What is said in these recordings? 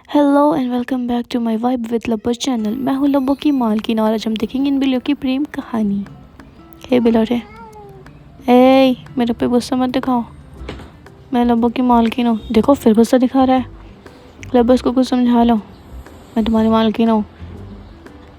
Hello and welcome back to my vibe with Labbo channel. मैं हूँ लब्बो की मालकिन और आज हम देखेंगे इन बिल्लियों की प्रेम कहानी। हे बिलोरे, ए मेरे पे गुस्सा मत दिखाओ। मैं लब्बो की मालकिन हूँ। देखो फिर गुस्सा दिखा रहा है। लब्बो इसको कुछ समझा लो, मैं तुम्हारी मालकिन हूँ।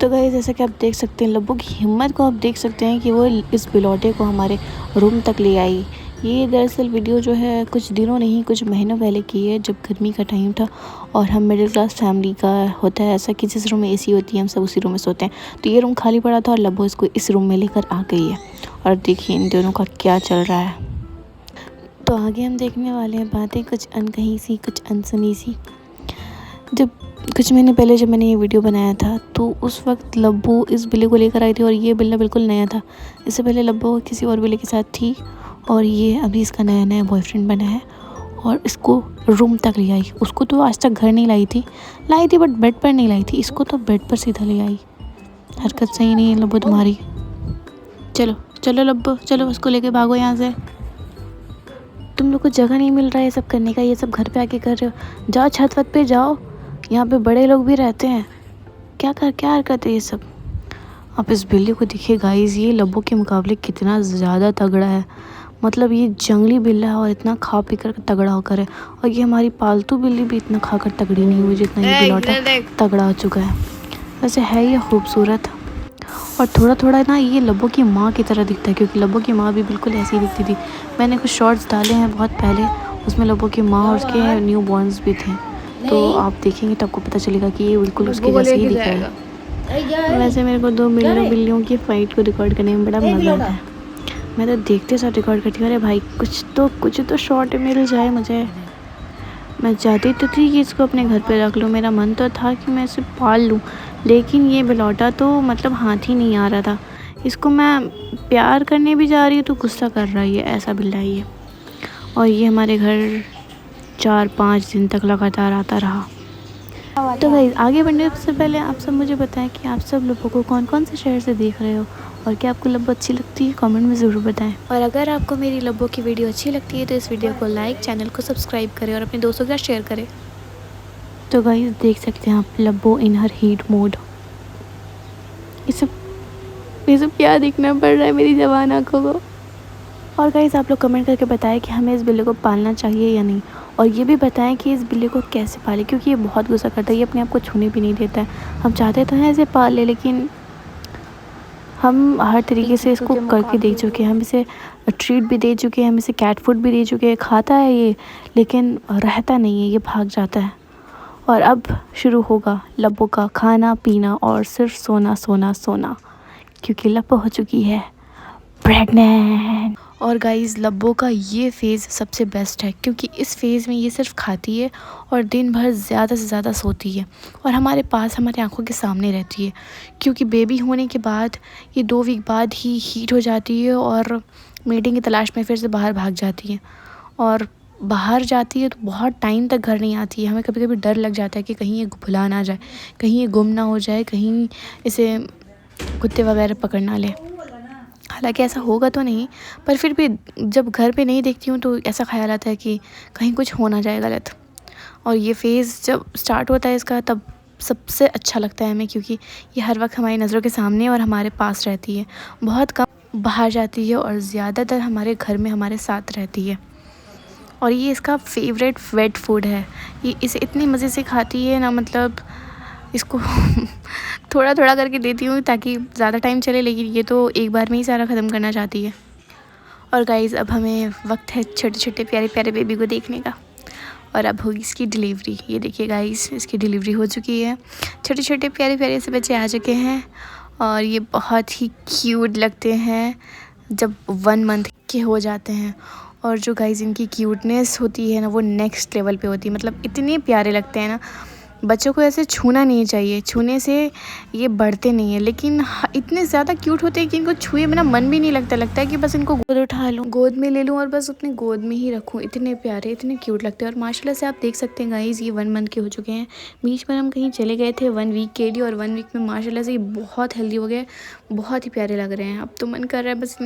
तो गाइस जैसा कि आप देख सकते हैं, लब्बो की हिम्मत को आप देख सकते हैं कि वो इस बिलोटे को हमारे रूम तक ले आई। ये दरअसल वीडियो जो है कुछ दिनों नहीं कुछ महीनों पहले की है, जब गर्मी का टाइम था और हम मिडिल क्लास फैमिली का होता है ऐसा कि जिस रूम में एसी होती है हम सब उसी रूम में सोते हैं। तो ये रूम खाली पड़ा था और लब्बो इसको इस रूम में लेकर आ गई है। और देखिए इन दोनों का क्या चल रहा है। तो आगे हम देखने वाले हैं बातें कुछ अनकही सी कुछ अनसुनी सी। जब कुछ महीने पहले जब मैंने ये वीडियो बनाया था तो उस वक्त लब्बो इस बिल्ली को लेकर आई थी और ये बिल्ला बिल्कुल नया था। इससे पहले लब्बो किसी और बिल्ली के साथ थी और ये अभी इसका नया नया बॉयफ्रेंड बना है और इसको रूम तक ले आई। उसको तो आज तक घर नहीं लाई थी बट बेड पर नहीं लाई थी। इसको तो बेड पर सीधा ले आई। हरकत सही नहीं है लब्बो तुम्हारी। चलो चलो लब्बो, चलो उसको लेके भागो यहाँ से। तुम लोग को जगह नहीं मिल रहा है ये सब करने का, ये सब घर पे आके कर रहे हो। जाओ छत वत पे जाओ, यहाँ पे बड़े लोग भी रहते हैं। क्या हरकत है ये सब। आप इस बिल्ली को देखिए गाइस, ये लब्बो के मुकाबले कितना ज़्यादा तगड़ा है। मतलब ये जंगली बिल्ला है और इतना खा पी कर तगड़ा होकर है। और ये हमारी पालतू बिल्ली भी इतना खाकर तगड़ी नहीं हुई जितना ये बिलौटा तगड़ा हो चुका है। वैसे है ये खूबसूरत और थोड़ा थोड़ा ना ये लब्बो की माँ की तरह दिखता है, क्योंकि लब्बो की माँ भी बिल्कुल ऐसी ही दिखती थी। मैंने कुछ शॉर्ट्स डाले हैं बहुत पहले, उसमें लब्बो की माँ और उसके न्यू बॉर्न्स भी थे। तो आप देखेंगे तो आपको पता चलेगा कि ये बिल्कुल उसके जैसे ही दिख रहा है। वैसे मेरे को दो बिल्लियों की फ़ाइट को रिकॉर्ड करने में बड़ा मज़ा आता है। मैं तो देखते साथ रिकॉर्ड करती हूँ। अरे भाई कुछ तो शॉर्ट मिल जाए मुझे। मैं चाहती तो थी कि इसको अपने घर पे रख लूँ, मेरा मन तो था कि मैं इसे पाल लूँ, लेकिन ये बिलौटा तो मतलब हाथ ही नहीं आ रहा था। इसको मैं प्यार करने भी जा रही हूँ तो गुस्सा कर रहा है। ये ऐसा बिल्ला है ये। और ये हमारे घर 4-5 दिन तक लगातार आता रहा। तो भाई आगे बढ़ने से पहले आप सब मुझे बताएं कि आप सब लोगों को कौन कौन से शहर से देख रहे हो और क्या आपको लब्बो अच्छी लगती है, कमेंट में ज़रूर बताएं। और अगर आपको मेरी लब्बो की वीडियो अच्छी लगती है तो इस वीडियो को लाइक, चैनल को सब्सक्राइब करें और अपने दोस्तों के साथ शेयर करें। तो गाइस देख सकते हैं आप लब्बो इन हर हीट मोड। ये सब क्या दिखना पड़ रहा है मेरी जवान आँखों को। और गाइस आप लोग कमेंट करके बताएं कि हमें इस बिल्ली को पालना चाहिए या नहीं, और ये भी बताएं कि इस बिल्ली को कैसे पालें, क्योंकि ये बहुत गुस्सा करता है। ये अपने आप को छूने भी नहीं देता है। हम चाहते तो हैं इसे पाल ले, लेकिन हम हर तरीके से इसको करके दे चुके हैं। हम इसे ट्रीट भी दे चुके हैं, हम इसे कैट फूड भी दे चुके हैं। खाता है ये लेकिन रहता नहीं है, ये भाग जाता है। और अब शुरू होगा लब्बो का खाना पीना और सिर्फ सोना सोना सोना, क्योंकि लब्बो हो चुकी है प्रेग्नेंट। और गाइस लब्बो का ये फ़ेज़ सबसे बेस्ट है, क्योंकि इस फेज़ में ये सिर्फ खाती है और दिन भर ज़्यादा से ज़्यादा सोती है और हमारे पास हमारी आंखों के सामने रहती है। क्योंकि बेबी होने के बाद ये 2 वीक बाद ही हीट हो जाती है और मीटिंग की तलाश में फिर से बाहर भाग जाती है। और बाहर जाती है तो बहुत टाइम तक घर नहीं आती है। हमें कभी कभी डर लग जाता है कि कहीं ये भुला ना जाए, कहीं ये गुम ना हो जाए, कहीं इसे कुत्ते वगैरह पकड़ ना ले। हालांकि ऐसा होगा तो नहीं, पर फिर भी जब घर पे नहीं देखती हूँ तो ऐसा ख्याल आता है कि कहीं कुछ हो ना जाए गलत। और ये फ़ेज़ जब स्टार्ट होता है इसका तब सबसे अच्छा लगता है हमें, क्योंकि ये हर वक्त हमारी नज़रों के सामने और हमारे पास रहती है। बहुत कम बाहर जाती है और ज़्यादातर हमारे घर में हमारे साथ रहती है। और ये इसका फेवरेट वेट फूड है। ये इसे इतनी मज़े से खाती है ना, मतलब इसको थोड़ा थोड़ा करके देती हूँ ताकि ज़्यादा टाइम चले, लेकिन ये तो एक बार में ही सारा ख़त्म करना चाहती है। और गाइज़ अब हमें वक्त है छोटे छोटे प्यारे प्यारे बेबी को देखने का। और अब होगी इसकी डिलीवरी। ये देखिए गाइज़ इसकी डिलीवरी हो चुकी है। छोटे छोटे प्यारे प्यारे से बच्चे आ चुके हैं और ये बहुत ही क्यूट लगते हैं जब 1 मंथ के हो जाते हैं। और जो गाइज़ इनकी क्यूटनेस होती है ना, वो नेक्स्ट लेवल पे होती है। मतलब इतने प्यारे लगते हैं ना, बच्चों को ऐसे छूना नहीं चाहिए, छूने से ये बढ़ते नहीं हैं, लेकिन इतने ज़्यादा क्यूट होते हैं कि इनको छुए बिना मन भी नहीं लगता है कि बस इनको गोद उठा लूँ, गोद में ले लूँ और बस अपने गोद में ही रखूँ। इतने प्यारे इतने क्यूट लगते हैं। और माशाल्लाह से आप देख सकते हैं गाइज़ ये 1 मंथ के हो चुके हैं। बीच में हम कहीं चले गए थे 1 वीक के लिए, और 1 वीक में माशाल्लाह से ये बहुत हेल्दी हो गए, बहुत ही प्यारे लग रहे हैं। अब तो मन कर रहा है बस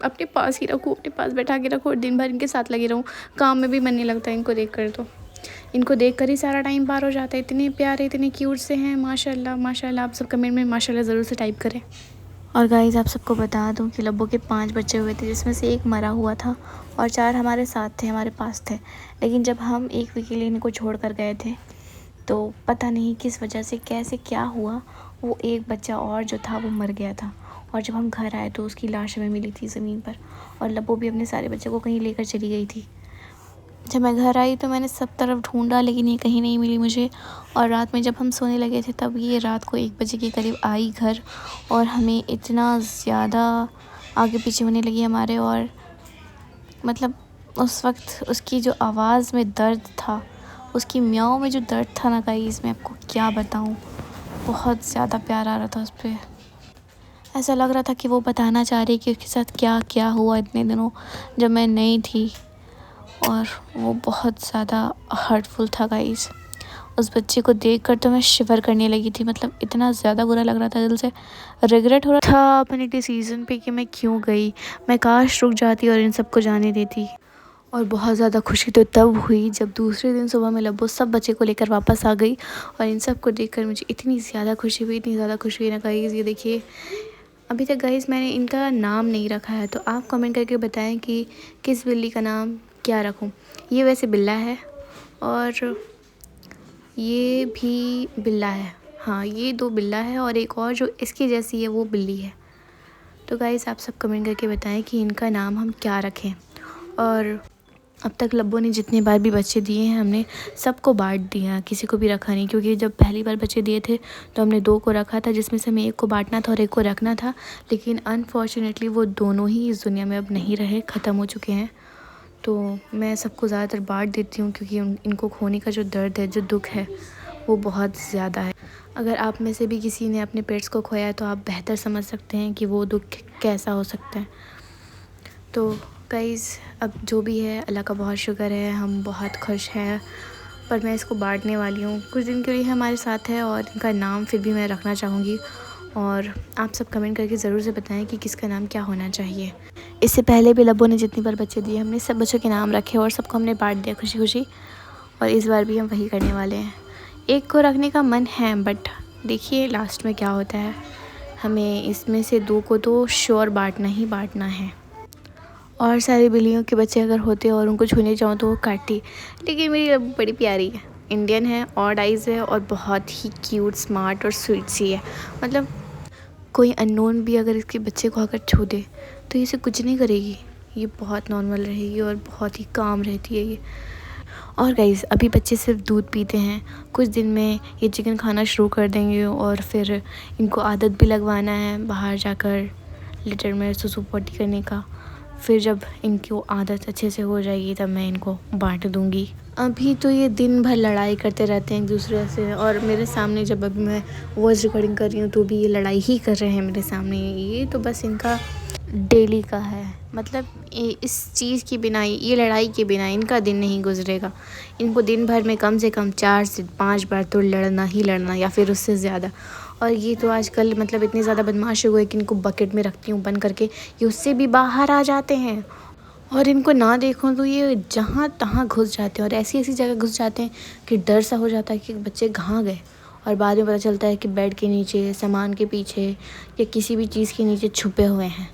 अपने पास ही रखूँ, अपने पास बैठा के रखूँ और दिन भर इनके साथ लगी रहूँ। काम में भी मन नहीं लगता इनको देख कर। तो इनको देख कर ही सारा टाइम पार हो जाता है। इतने प्यारे, इतने क्यूट से हैं, माशाल्लाह माशाल्लाह। आप सब कमेंट में माशाल्लाह ज़रूर से टाइप करें। और गाइस आप सबको बता दूं कि लब्बो के 5 बच्चे हुए थे, जिसमें से एक मरा हुआ था और 4 हमारे साथ थे, हमारे पास थे। लेकिन जब हम 1 वीक के लिए इनको छोड़ कर गए थे तो पता नहीं किस वजह से कैसे क्या हुआ, वो एक बच्चा और जो था वो मर गया था। और जब हम घर आए तो उसकी लाश हमें मिली थी ज़मीन पर, और लब्बो भी अपने सारे बच्चों को कहीं लेकर चली गई थी। जब मैं घर आई तो मैंने सब तरफ ढूंढा, लेकिन ये कहीं नहीं मिली मुझे। और रात में जब हम सोने लगे थे तब ये रात को 1 बजे के करीब आई घर, और हमें इतना ज़्यादा आगे पीछे होने लगी हमारे। और मतलब उस वक्त उसकी जो आवाज़ में दर्द था, उसकी म्याऊं में जो दर्द था ना गाइस, मैं आपको क्या बताऊं, बहुत ज़्यादा प्यार आ रहा था उस पर। ऐसा लग रहा था कि वो बताना चाह रही कि उसके साथ क्या क्या हुआ इतने दिनों जब मैं नहीं थी। और वो बहुत ज़्यादा हर्टफुल था गाइस। उस बच्चे को देखकर तो मैं शिवर करने लगी थी, मतलब इतना ज़्यादा बुरा लग रहा था, दिल से रिग्रेट हो रहा था अपने डिसीज़न पे कि मैं क्यों गई। मैं काश रुक जाती और इन सबको जाने देती। और बहुत ज़्यादा खुशी तो तब हुई जब दूसरे दिन सुबह में लब्बो सब बच्चे को लेकर वापस आ गई, और इन सब को देखकर मुझे इतनी ज़्यादा खुशी हुई, इतनी ज़्यादा खुशी हुई ना गाइस। ये देखिए, अभी तक गाइस मैंने इनका नाम नहीं रखा है, तो आप कमेंट करके बताएं कि किस बिल्ली का नाम क्या रखूं। ये वैसे बिल्ला है, और ये भी बिल्ला है। हाँ, ये 2 बिल्ला है, और एक और जो इसकी जैसी है वो बिल्ली है। तो गाइस आप सब कमेंट करके बताएं कि इनका नाम हम क्या रखें। और अब तक लब्बो ने जितने बार भी बच्चे दिए हैं, हमने सबको बांट दिया, किसी को भी रखा नहीं। क्योंकि जब पहली बार बच्चे दिए थे तो हमने 2 को रखा था, जिसमें से हमें 1 को बांटना था और 1 को रखना था। लेकिन अनफॉर्चुनेटली वो दोनों ही इस दुनिया में अब नहीं रहे, ख़त्म हो चुके हैं। तो मैं सबको ज़्यादातर बांट देती हूँ, क्योंकि इनको खोने का जो दर्द है, जो दुख है, वो बहुत ज़्यादा है। अगर आप में से भी किसी ने अपने पेट्स को खोया है तो आप बेहतर समझ सकते हैं कि वो दुख कैसा हो सकता है। तो गाइस अब जो भी है, अल्लाह का बहुत शुक्र है, हम बहुत खुश हैं। पर मैं इसको बांटने वाली हूँ, कुछ दिन के लिए हमारे साथ है, और इनका नाम फिर भी मैं रखना चाहूँगी। और आप सब कमेंट करके ज़रूर से बताएं कि किसका नाम क्या होना चाहिए। इससे पहले भी लब्बो ने जितनी बार बच्चे दिए, हमने सब बच्चों के नाम रखे और सबको हमने बांट दिया खुशी खुशी। और इस बार भी हम वही करने वाले हैं। 1 को रखने का मन है, बट देखिए लास्ट में क्या होता है। हमें इसमें से 2 को तो श्योर बांटना ही बांटना है। और सारी बिल्लियों के बच्चे अगर होते और उनको छूने जाऊँ तो वो काटती, लेकिन मेरी लब्बो बड़ी प्यारी है, इंडियन है, ऑड आइज़ है, और बहुत ही क्यूट, स्मार्ट और स्वीट सी है। मतलब कोई अननोन भी अगर इसके बच्चे को अगर छू दे तो इसे कुछ नहीं करेगी, ये बहुत नॉर्मल रहेगी और बहुत ही काम रहती है ये। और गाइस अभी बच्चे सिर्फ दूध पीते हैं, कुछ दिन में ये चिकन खाना शुरू कर देंगे, और फिर इनको आदत भी लगवाना है बाहर जाकर लिटर में सुसु पोटी करने का। फिर जब इनको आदत अच्छे से हो जाएगी तब मैं इनको बांट दूँगी। अभी तो ये दिन भर लड़ाई करते रहते हैं एक दूसरे से, और मेरे सामने जब अभी मैं वॉइस रिकॉर्डिंग कर रही हूँ तो भी ये लड़ाई ही कर रहे हैं मेरे सामने। ये तो बस इनका डेली का है, मतलब इस चीज़ के बिना, ये लड़ाई के बिना इनका दिन नहीं गुजरेगा। इनको दिन भर में कम से कम 4 से 5 बार तो लड़ना ही लड़ना, या फिर उससे ज़्यादा। और ये तो आजकल मतलब इतने ज़्यादा बदमाश हो गए कि इनको बकेट में रखती हूँ बंद करके, ये उससे भी बाहर आ जाते हैं। और इनको ना देखो तो ये जहाँ तहाँ घुस जाते हैं, और ऐसी ऐसी जगह घुस जाते हैं कि डर सा हो जाता है कि बच्चे कहाँ गए। और बाद में पता चलता है कि बेड के नीचे, सामान के पीछे, या किसी भी चीज़ के नीचे छुपे हुए हैं।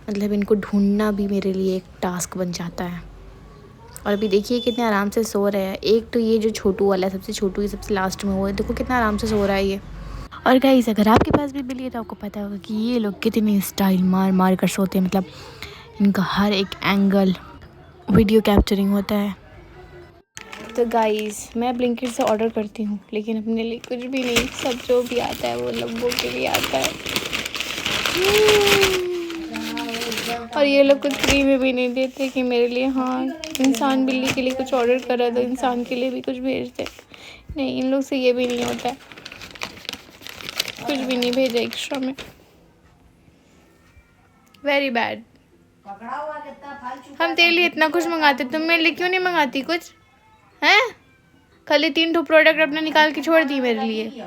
मतलब इनको ढूंढना भी मेरे लिए एक टास्क बन जाता है। और अभी देखिए कितने आराम से सो रहे हैं। एक तो ये जो छोटू वाला है, सबसे छोटू, ये सबसे लास्ट में हुआ है, देखो कितना आराम से सो रहा है ये। और गाइस अगर आपके पास भी बिल्ली है तो आपको पता होगा कि ये लोग कितने स्टाइल मार मार कर सोते हैं। मतलब इनका हर एक एंगल वीडियो कैप्चरिंग होता है। तो गाइस मैं ब्लिंकिट से ऑर्डर करती हूँ, लेकिन अपने लिए कुछ भी नहीं, सब जो भी आता है वो लब्बो के लिए आता है। और ये लोग कुछ फ्री में भी नहीं देते कि मेरे लिए, हाँ इंसान बिल्ली के लिए कुछ ऑर्डर करा तो इंसान के लिए भी कुछ भेज दे। नहीं, इन लोग से ये भी नहीं होता है, कुछ भी नहीं भेजा एक्स्ट्रा में। Very bad. हम तेरे लिए इतना कुछ मंगाते, तुम मेरे लिए क्यों नहीं मंगाती कुछ हैं? खाली 3 प्रोडक्ट अपने निकाल के छोड़ दी मेरे लिए।